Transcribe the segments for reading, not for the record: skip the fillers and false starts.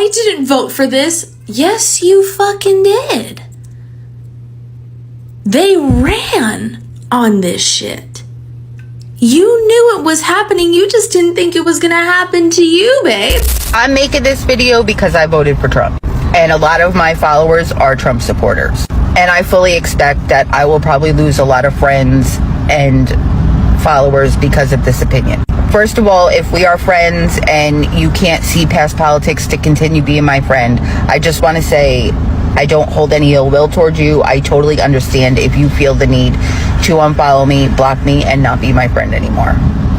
I didn't vote for this. Yes, you fucking did. They ran on this shit. You knew it was happening. You just didn't think it was gonna happen to you, babe. I'm making this video because I voted for Trump. And a lot of my followers are Trump supporters. And I fully expect that I will probably lose a lot of friends and followers because of this opinion. First of all, if we are friends and you can't see past politics to continue being my friend, I just want to say I don't hold any ill will towards you. I totally understand if you feel the need to unfollow me, block me, and not be my friend anymore.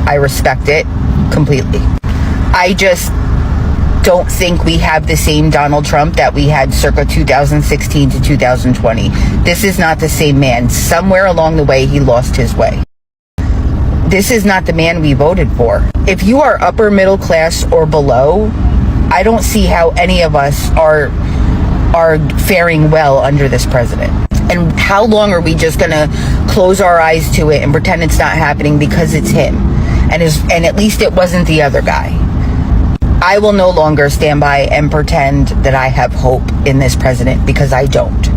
I respect it completely. I just don't think we have the same Donald Trump that we had circa 2016 to 2020. This is not the same man. Somewhere along the way, he lost his way. This is not the man we voted for. If you are upper middle class or below, I don't see how any of us are faring well under this president. And how long are we just gonna close our eyes to it and pretend it's not happening because it's him? And at least it wasn't the other guy. I will no longer stand by and pretend that I have hope in this president, because I don't.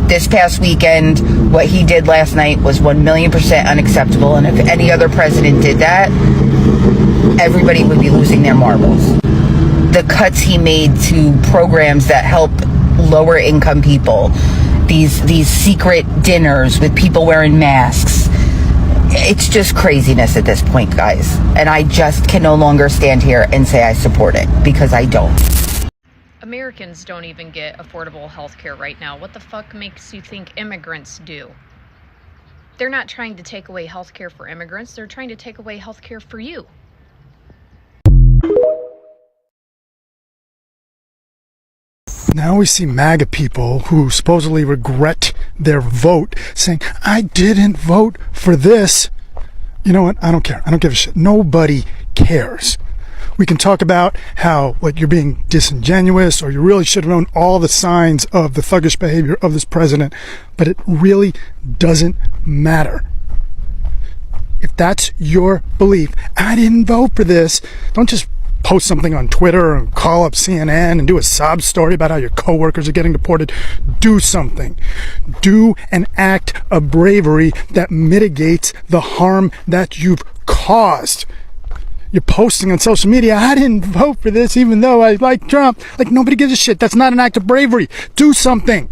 This past weekend, what he did last night was 1,000,000% unacceptable. And if any other president did that, everybody would be losing their marbles. The cuts he made to programs that help lower income people, these secret dinners with people wearing masks, it's just craziness at this point, guys. And I just can no longer stand here and say I support it, because I don't. Americans don't even get affordable health care right now. What the fuck makes you think immigrants do? They're not trying to take away health care for immigrants. They're trying to take away health care for you. Now we see MAGA people who supposedly regret their vote saying, I didn't vote for this. You know what? I don't care. I don't give a shit. Nobody cares. We can talk about how you're being disingenuous, or you really should have known all the signs of the thuggish behavior of this president, but it really doesn't matter. If that's your belief, I didn't vote for this, don't just post something on Twitter and call up CNN and do a sob story about how your coworkers are getting deported. Do something. Do an act of bravery that mitigates the harm that you've caused. You're posting on social media, I didn't vote for this even though I like Trump. Like, nobody gives a shit. That's not an act of bravery. Do something.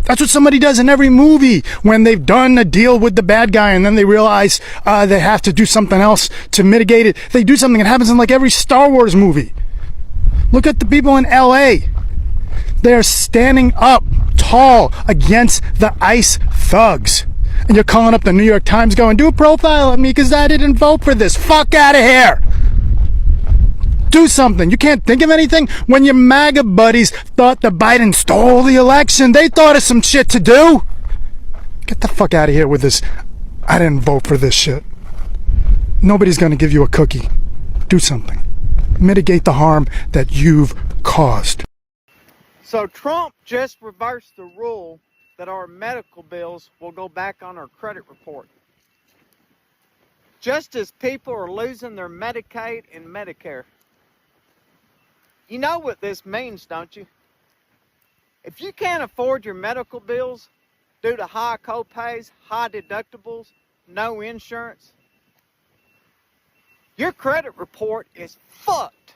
That's what somebody does in every movie when they've done a deal with the bad guy and then they realize they have to do something else to mitigate it. They do something. It happens in every Star Wars movie. Look at the people in LA. They're standing up tall against the ICE thugs. And you're calling up the New York Times going, do a profile of me because I didn't vote for this. Fuck out of here. Do something. You can't think of anything? When your MAGA buddies thought that Biden stole the election, they thought of some shit to do. Get the fuck out of here with this, I didn't vote for this shit. Nobody's going to give you a cookie. Do something. Mitigate the harm that you've caused. So Trump just reversed the rule that our medical bills will go back on our credit report. Just as people are losing their Medicaid and Medicare. You know what this means, don't you? If you can't afford your medical bills due to high copays, high deductibles, no insurance, your credit report is fucked.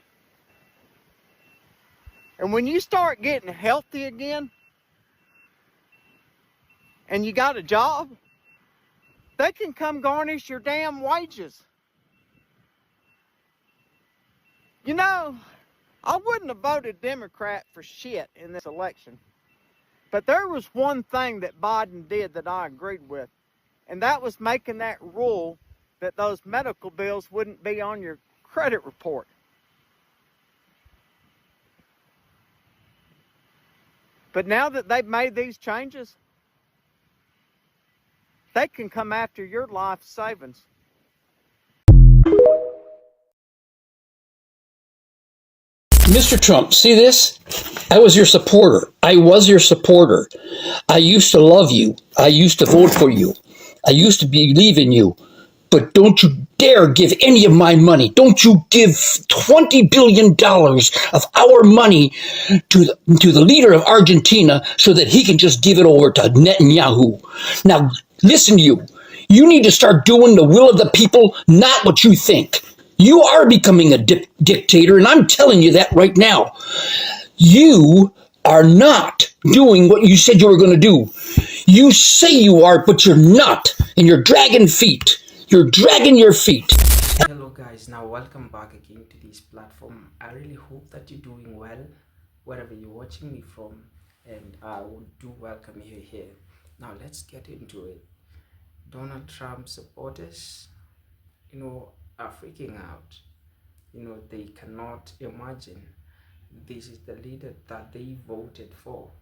And when you start getting healthy again, and you got a job, they can come garnish your damn wages. You know, I wouldn't have voted Democrat for shit in this election. But there was one thing that Biden did that I agreed with. And that was making that rule that those medical bills wouldn't be on your credit report. But now that they've made these changes, they can come after your life savings. Mr. Trump, see this? I was your supporter. I was your supporter. I used to love you. I used to vote for you. I used to believe in you. But don't you dare give any of my money. Don't you give $20 billion of our money to the leader of Argentina so that he can just give it over to Netanyahu. Now, listen to you. You need to start doing the will of the people, not what you think. You are becoming a dictator, and I'm telling you that right now. You are not doing what you said you were going to do. You say you are, but you're not. And you're dragging feet. You're dragging your feet. Hello guys, now welcome back again to this platform. I really hope that you're doing well wherever you're watching me from, and I do welcome you here. Now let's get into it. Donald Trump supporters, are freaking out. They cannot imagine this is the leader that they voted for,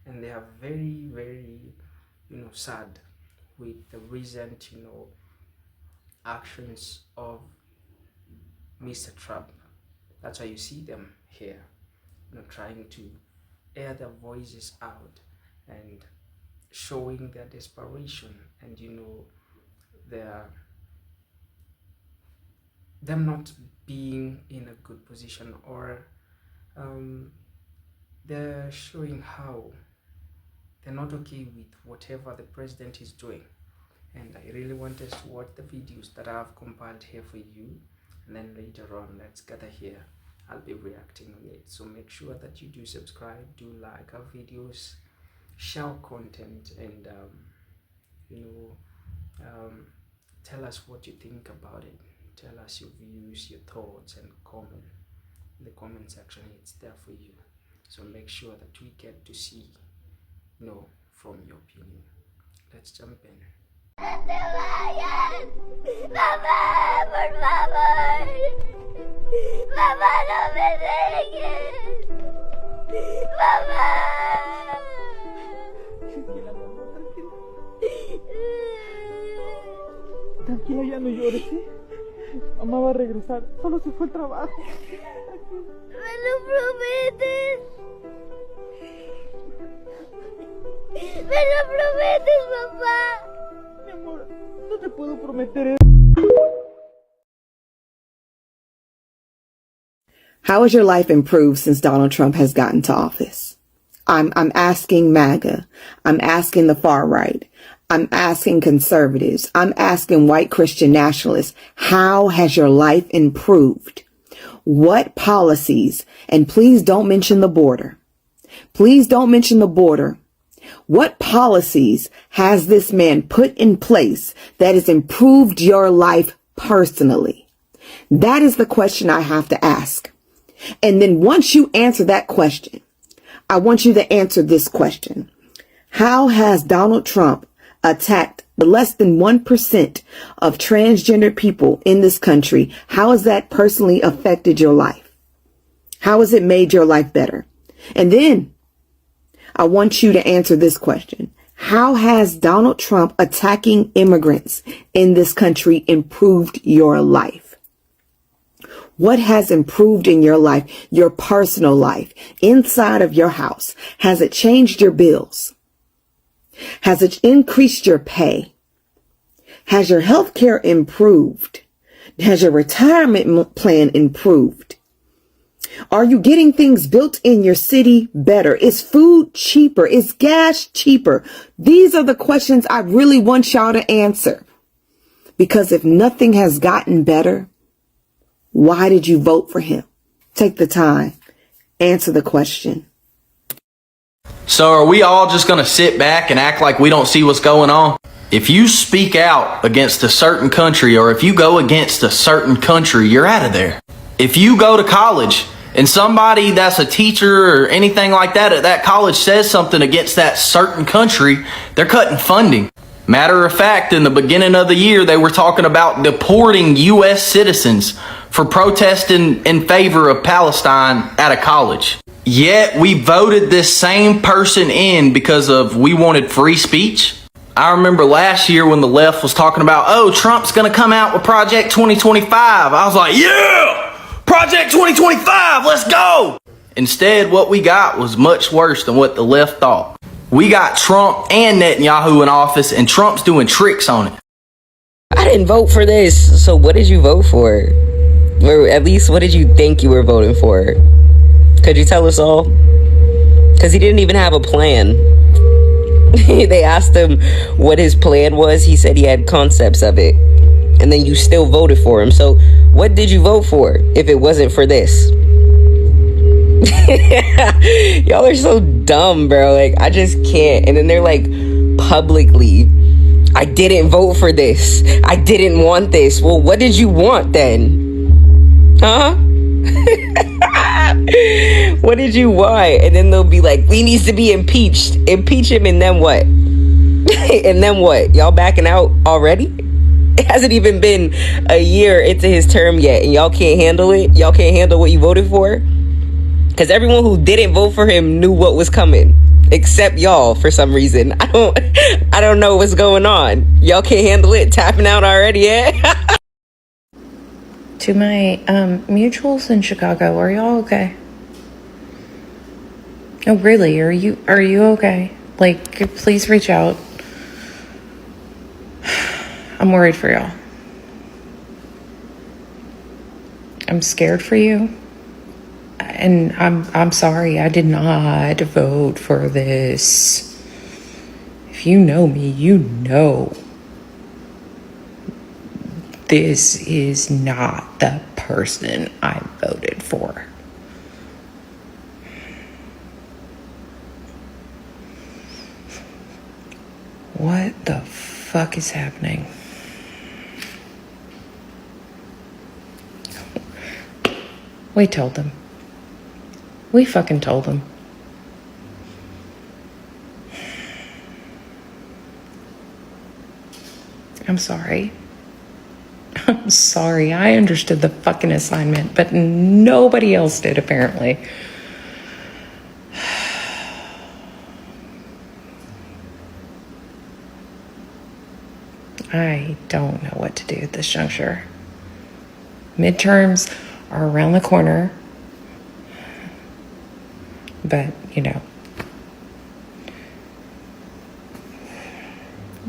and they are very, very sad with the recent actions of Mr. Trump. That's why you see them here, trying to air their voices out and showing their desperation, and them not being in a good position, or they're showing how they're not okay with whatever the president is doing. And I really want us to watch the videos that I've compiled here for you, and then later on, let's gather here. I'll be reacting on it. So make sure that you do subscribe, do like our videos, share content, and tell us what you think about it. Tell us your views, your thoughts, and comment in the comment section. It's there for you. So make sure that we get to see, from your opinion. Let's jump in. ¡No te vayas! ¡Mamá, por favor! ¡Mamá, no me dejes! ¡Mamá! Tranquila, ya no llores, ¿sí? Mamá va a regresar, solo se fue al trabajo. ¿Me lo prometes? ¡Me lo prometes, papá! Mi amor, no te puedo prometer eso. How has your life improved since Donald Trump has gotten to office? I'm asking MAGA. I'm asking the far right. I'm asking conservatives. I'm asking white Christian nationalists. How has your life improved? What policies? And please don't mention the border. Please don't mention the border. What policies has this man put in place that has improved your life personally? That is the question I have to ask. And then once you answer that question, I want you to answer this question. How has Donald Trump attacked the less than 1% of transgender people in this country? How has that personally affected your life? How has it made your life better? And then I want you to answer this question. How has Donald Trump attacking immigrants in this country improved your life? What has improved in your life, your personal life, inside of your house? Has it changed your bills? Has it increased your pay? Has your health care improved? Has your retirement plan improved? Are you getting things built in your city better? Is food cheaper? Is gas cheaper? These are the questions I really want y'all to answer. Because if nothing has gotten better, why did you vote for him? Take the time. Answer the question. So are we all just going to sit back and act like we don't see what's going on? If you speak out against a certain country, or if you go against a certain country, you're out of there. If you go to college and somebody that's a teacher or anything like that at that college says something against that certain country, they're cutting funding. Matter of fact, in the beginning of the year, they were talking about deporting U.S. citizens for protesting in favor of Palestine at a college. Yet we voted this same person in because of we wanted free speech. I remember last year when the left was talking about, oh, Trump's going to come out with Project 2025. I was like, yeah, Project 2025, let's go. Instead, what we got was much worse than what the left thought. We got Trump and Netanyahu in office, and Trump's doing tricks on it. I didn't vote for this. So what did you vote for? Or at least what did you think you were voting for? Could you tell us all? Because he didn't even have a plan. They asked him what his plan was. He said he had concepts of it. And then you still voted for him. So what did you vote for if it wasn't for this? Y'all are so dumb, bro. Like, I just can't. And then they're like, publicly, I didn't vote for this. I didn't want this. Well, what did you want then? Huh? What did you want? And then they'll be like, he needs to be impeached. Impeach him, and then what? And then what? Y'all backing out already? It hasn't even been a year into his term yet, and y'all can't handle it? Y'all can't handle what you voted for? Because everyone who didn't vote for him knew what was coming. Except y'all, for some reason. I don't know what's going on. Y'all can't handle it? Tapping out already, yeah? To my mutuals in Chicago, are y'all okay? Oh, really? Are you okay? Like, please reach out. I'm worried for y'all. I'm scared for you. And I'm sorry, I did not vote for this. If you know me, you know this is not the person I voted for. What the fuck is happening? We told them. We fucking told them. I'm sorry. I'm sorry. I understood the fucking assignment, but nobody else did, apparently. I don't know what to do at this juncture. Midterms are around the corner. But, you know,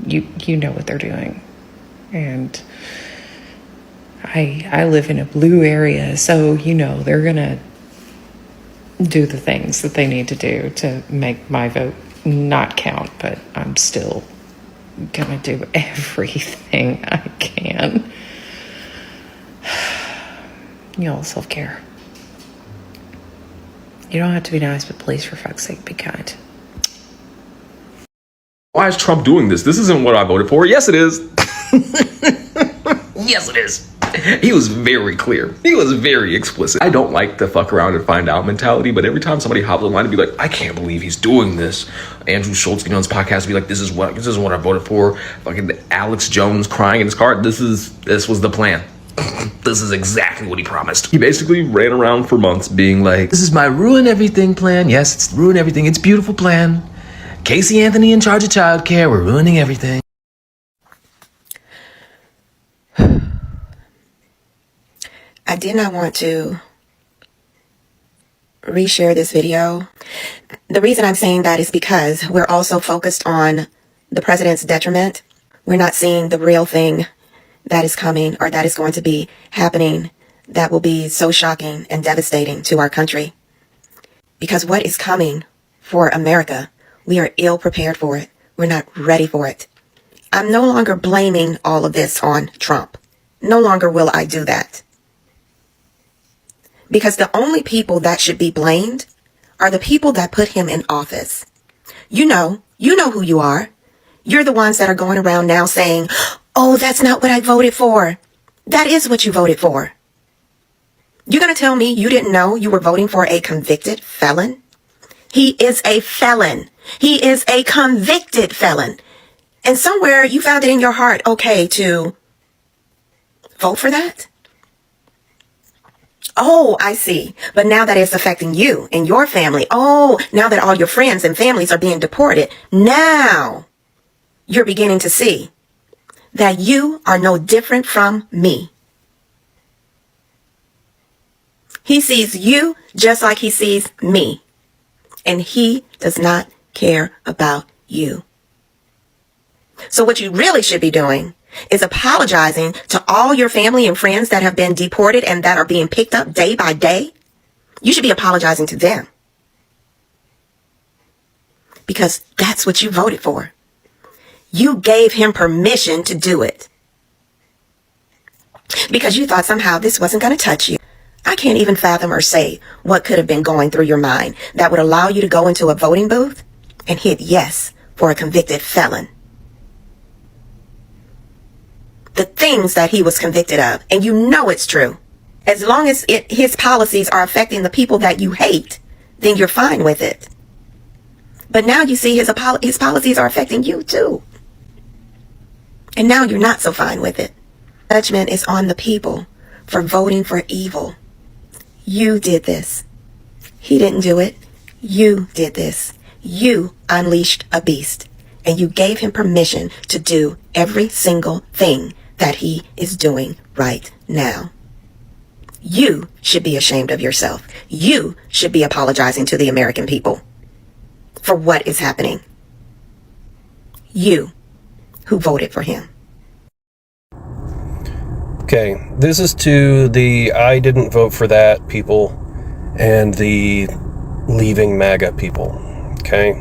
you know what they're doing. And I live in a blue area, so, you know, they're gonna do the things that they need to do to make my vote not count, but I'm still gonna do everything I can. Y'all, self-care. You don't have to be nice, but please, for fuck's sake, be kind. Why is Trump doing this? This isn't what I voted for. Yes, it is. Yes, it is. He was very clear. He was very explicit. I don't like the fuck around and find out mentality, but every time somebody hops online and be like, I can't believe he's doing this. Andrew Schultz getting on his podcast and be like, this is what I voted for. Fucking Alex Jones crying in his car. This was the plan. This is exactly what he promised. He basically ran around for months being like, this is my ruin everything plan. Yes, it's ruin everything. It's a beautiful plan. Casey Anthony in charge of childcare. We're ruining everything. I did not want to reshare this video. The reason I'm saying that is because we're also focused on the president's detriment. We're not seeing the real thing that is coming or that is going to be happening that will be so shocking and devastating to our country. Because what is coming for America, we are ill prepared for it. We're not ready for it. I'm no longer blaming all of this on Trump. No longer will I do that. Because the only people that should be blamed are the people that put him in office. You know who you are. You're the ones that are going around now saying, oh, that's not what I voted for. That is what you voted for. You're going to tell me you didn't know you were voting for a convicted felon? He is a felon. He is a convicted felon. And somewhere you found it in your heart, okay, to vote for that? Oh, I see. But now that it's affecting you and your family, oh, now that all your friends and families are being deported, now you're beginning to see that you are no different from me. He sees you just like he sees me. And he does not care about you. So what you really should be doing is apologizing to all your family and friends that have been deported and that are being picked up day by day. You should be apologizing to them. Because that's what you voted for. You gave him permission to do it. Because you thought somehow this wasn't going to touch you. I can't even fathom or say what could have been going through your mind that would allow you to go into a voting booth and hit yes for a convicted felon. The things that he was convicted of, and you know it's true. As long as his policies are affecting the people that you hate, then you're fine with it. But now you see his policies are affecting you too. And now you're not so fine with it. Judgment is on the people for voting for evil. You did this. He didn't do it. You did this. You unleashed a beast. And you gave him permission to do every single thing that he is doing right now. You should be ashamed of yourself. You should be apologizing to the American people for what is happening. You who voted for him. Okay, this is to the I didn't vote for that people and the leaving MAGA people, okay?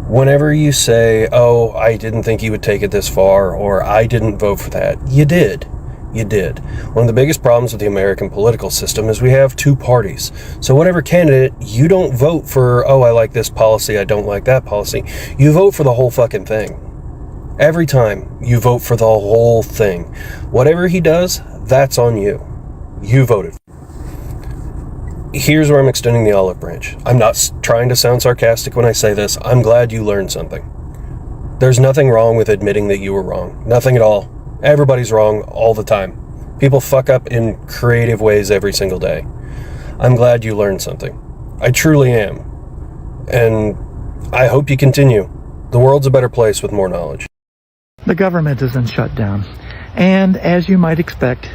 Whenever you say, oh, I didn't think you would take it this far, or I didn't vote for that, you did. You did. One of the biggest problems with the American political system is we have two parties. So whatever candidate, you don't vote for, oh, I like this policy, I don't like that policy. You vote for the whole fucking thing. Every time you vote for the whole thing. Whatever he does, that's on you. You voted. Here's where I'm extending the olive branch. I'm not trying to sound sarcastic when I say this. I'm glad you learned something. There's nothing wrong with admitting that you were wrong. Nothing at all. Everybody's wrong all the time. People fuck up in creative ways every single day. I'm glad you learned something. I truly am. And I hope you continue. The world's a better place with more knowledge. The government is in shutdown, and as you might expect,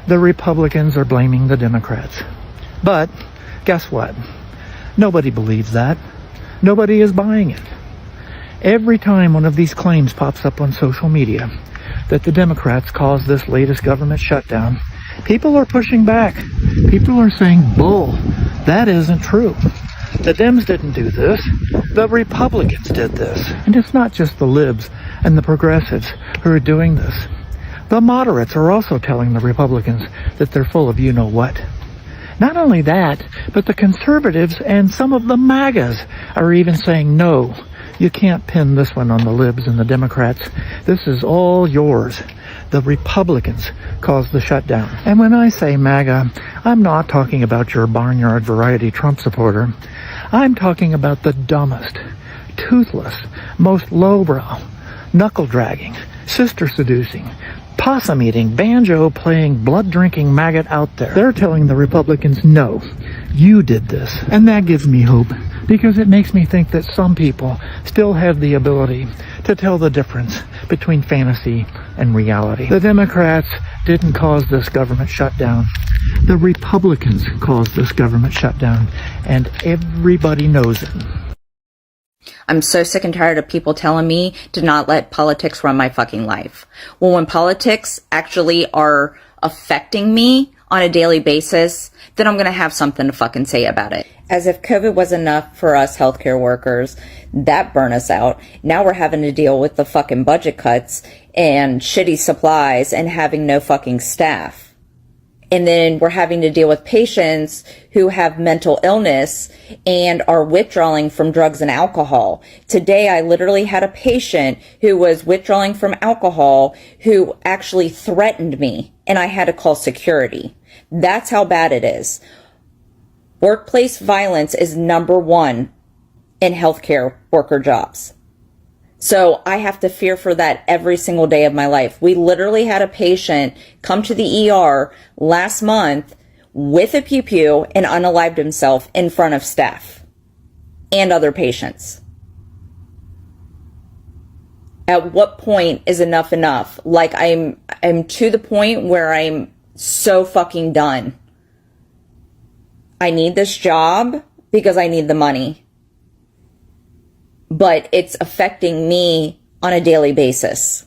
the Republicans are blaming the Democrats. But guess what? Nobody believes that. Nobody is buying it. Every time one of these claims pops up on social media that the Democrats caused this latest government shutdown, people are pushing back. People are saying, bull, that isn't true. The Dems didn't do this. The Republicans did this. And it's not just the libs and the progressives who are doing this. The moderates are also telling the Republicans that they're full of you-know-what. Not only that, but the conservatives and some of the MAGAs are even saying, no, you can't pin this one on the libs and the Democrats. This is all yours. The Republicans caused the shutdown. And when I say MAGA, I'm not talking about your barnyard variety Trump supporter. I'm talking about the dumbest, toothless, most lowbrow, knuckle-dragging, sister-seducing, possum-eating, banjo-playing, blood-drinking maggot out there. They're telling the Republicans, no, you did this. And that gives me hope, because it makes me think that some people still have the ability to tell the difference between fantasy and reality. The Democrats didn't cause this government shutdown. The Republicans caused this government shutdown, and everybody knows it. I'm so sick and tired of people telling me to not let politics run my fucking life. Well, when politics actually are affecting me on a daily basis, then I'm going to have something to fucking say about it. As if COVID was enough for us healthcare workers, that burned us out. Now we're having to deal with the fucking budget cuts and shitty supplies and having no fucking staff. And then we're having to deal with patients who have mental illness and are withdrawing from drugs and alcohol. Today, I literally had a patient who was withdrawing from alcohol who actually threatened me, and I had to call security. That's how bad it is. Workplace violence is number one in healthcare worker jobs. So I have to fear for that every single day of my life. We literally had a patient come to the ER last month with a pew-pew and unalived himself in front of staff and other patients. At what point is enough enough? Like I'm to the point where I'm so fucking done. I need this job because I need the money. But it's affecting me on a daily basis.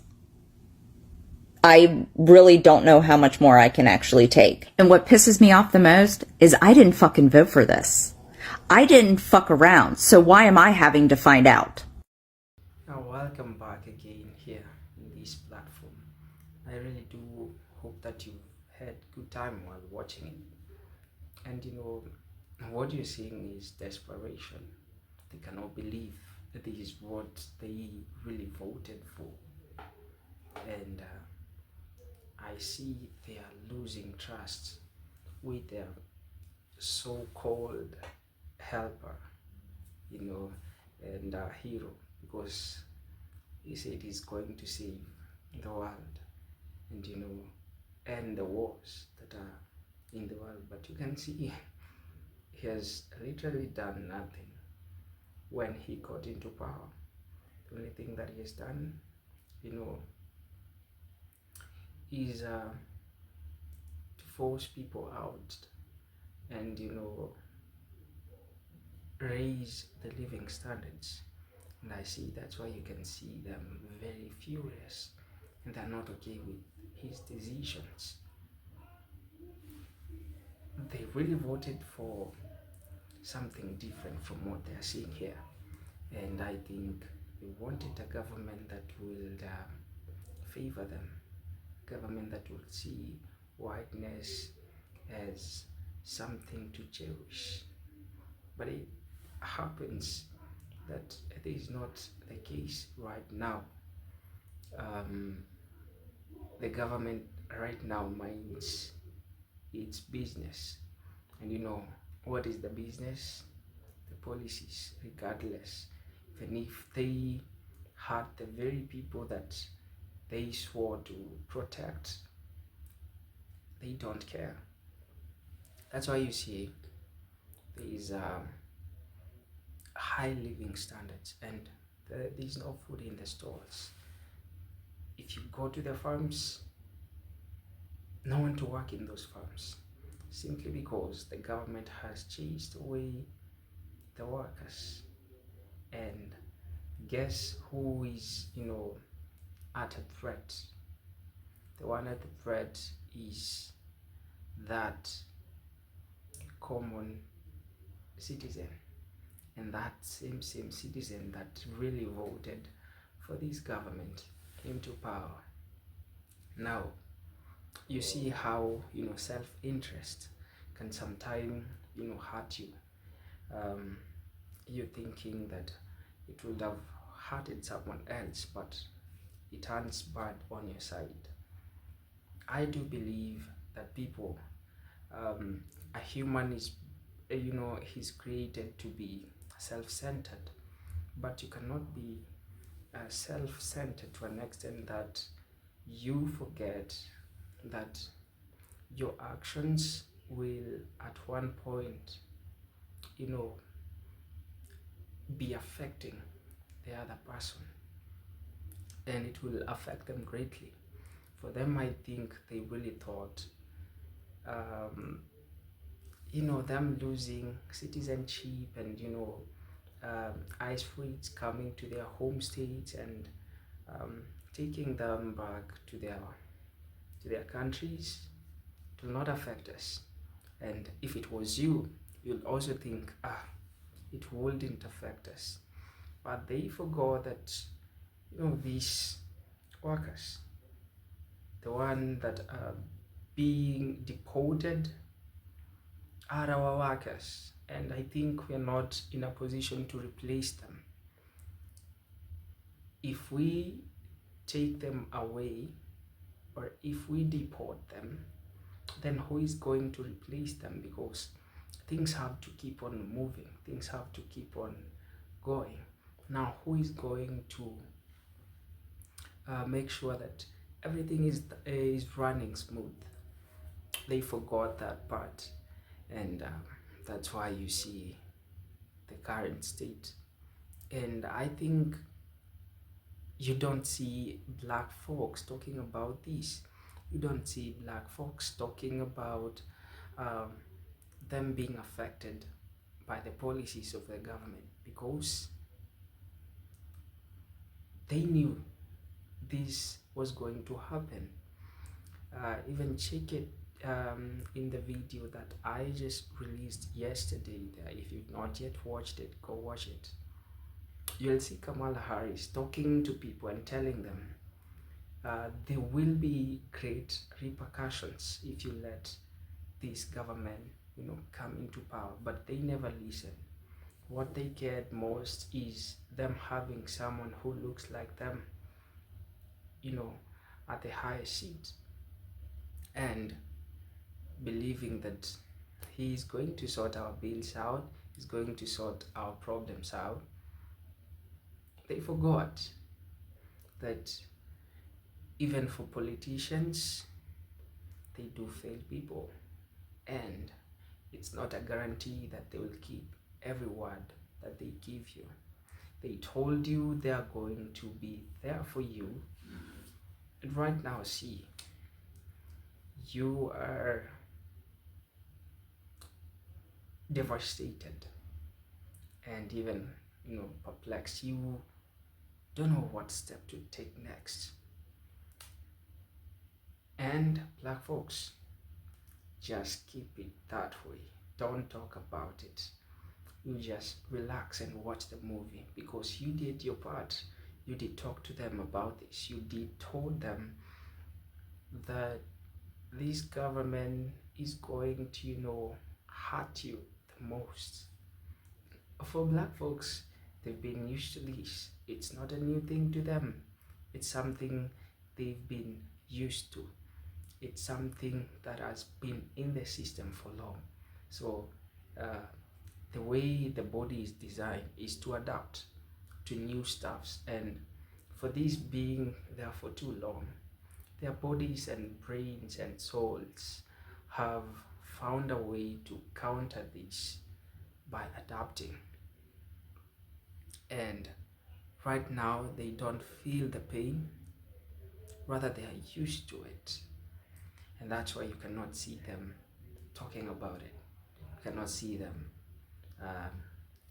I really don't know how much more I can actually take. And what pisses me off the most is I didn't fucking vote for this. I didn't fuck around, so why am I having to find out? Now, welcome back again here in this platform. I really do hope that you had good time while watching it. And what you're seeing is desperation. They cannot believe that this is what they really voted for. And I see they are losing trust with their so-called helper, and hero, because he said he's going to save the world and end the wars that are in the world. But you can see he has literally done nothing when he got into power. The only thing that he has done, is to force people out and raise the living standards. And I see that's why you can see them very furious and they're not okay with his decisions. They really voted for something different from what they're seeing here, and I think they wanted a government that will favor them, government that will see whiteness as something to cherish. But it happens that this is not the case right now. The government right now minds its business, and what is the business? The policies, regardless, even if they hurt the very people that they swore to protect, they don't care. That's why you see there is high living standards and there is no food in the stores. If you go to the farms, no one to work in those farms, simply because the government has chased away the workers. And guess who is at a threat? The one at the threat is that common citizen, and that same citizen that really voted for this government came to power. Now you see how self-interest can sometimes hurt you. You're thinking that it would have hurted someone else, but it turns bad on your side. I do believe that people, a human is, he's created to be self-centered, but you cannot be self-centered to an extent that you forget that your actions will at one point be affecting the other person, and it will affect them greatly. For them, I think they really thought them losing citizenship and ICE fleets coming to their home states and taking them back to their countries, it will not affect us. And if it was you, you'll also think, it wouldn't affect us. But they forgot that these workers, the one that are being deported, are our workers, and I think we're not in a position to replace them. If we take them away or if we deport them, then who is going to replace them? Because things have to keep on moving, things have to keep on going. Now who is going to make sure that everything is running smooth? They forgot that part, and that's why you see the current state. And I think you don't see black folks talking about this. You don't see black folks talking about them being affected by the policies of the government, because they knew this was going to happen. Even check it in the video that I just released yesterday. If you've not yet watched it, go watch it. You'll see Kamala Harris talking to people and telling them there will be great repercussions if you let this government, come into power. But they never listen. What they get most is them having someone who looks like them, at the highest seat, and believing that he is going to sort our bills out, he's going to sort our problems out. They forgot that even for politicians, they do fail people, and it's not a guarantee that they will keep every word that they give you. They told you they are going to be there for you, and right now, see, you are devastated and even, perplexed. You don't know what step to take next. And black folks, just keep it that way. Don't talk about it. You just relax and watch the movie, because you did your part. You did talk to them about this. You did told them that this government is going to, hurt you the most. For black folks, they've been used to this. It's not a new thing to them. It's something they've been used to. It's something that has been in the system for long. So the way the body is designed is to adapt to new stuffs, and for this being there for too long, their bodies and brains and souls have found a way to counter this by adapting. And right now they don't feel the pain, rather they are used to it. And that's why you cannot see them talking about it. You cannot see them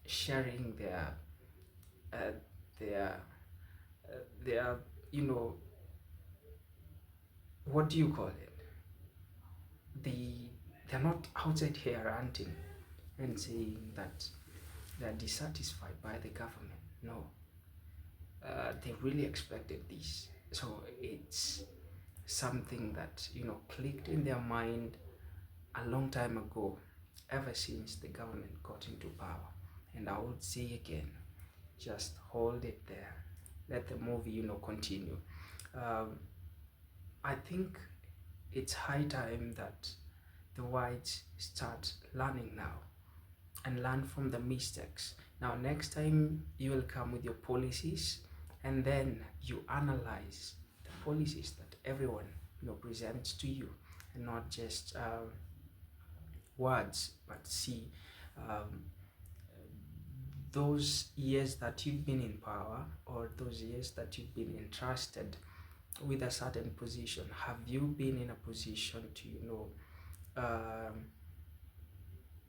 sharing their what do you call it? They're not outside here ranting and saying that they're dissatisfied by the government. No, they really expected this. So it's something that clicked in their mind a long time ago, ever since the government got into power. And I would say again, just hold it there, let the movie continue. I think it's high time that the whites start learning now and learn from the mistakes. Now next time you will come with your policies, and then you analyze the policies that everyone presents to you, and not just words, but see those years that you've been in power, or those years that you've been entrusted with a certain position. Have you been in a position to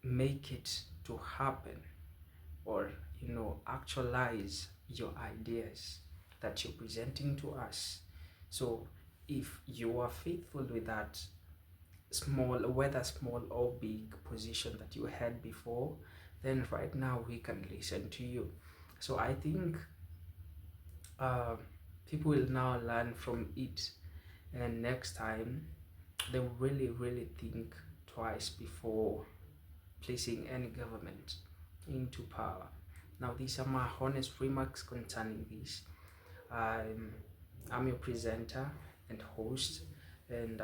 make it to happen, or actualize your ideas that you're presenting to us? So if you are faithful with that small, whether small or big position that you had before, then right now we can listen to you. So I think people will now learn from it, and next time they will really think twice before placing any government into power. Now these are my honest remarks concerning this. I'm your presenter and host, and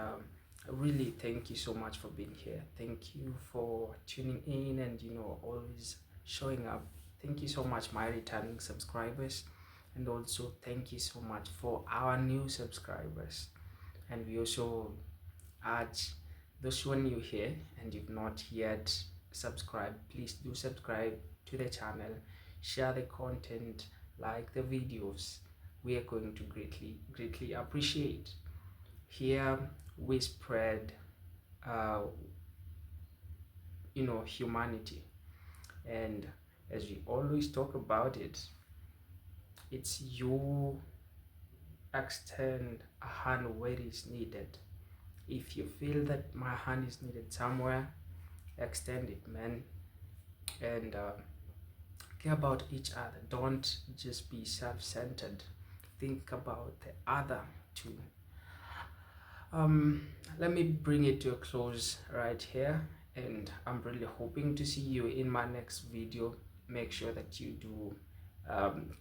really thank you so much for being here. Thank you for tuning in and always showing up. Thank you so much, my returning subscribers, and also thank you so much for our new subscribers. And we also urge those who are new here and you've not yet subscribed, please do subscribe to the channel, share the content, like the videos. We are going to greatly appreciate. Here we spread humanity, and as we always talk about it, it's you extend a hand where it's needed. If you feel that my hand is needed somewhere, extend it, man. And care about each other. Don't just be self-centered. Think about the other too. Let me bring it to a close right here, and I'm really hoping to see you in my next video. Make sure that you do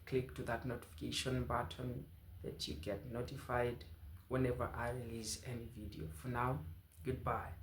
click to that notification button, that you get notified whenever I release any video. For now, goodbye.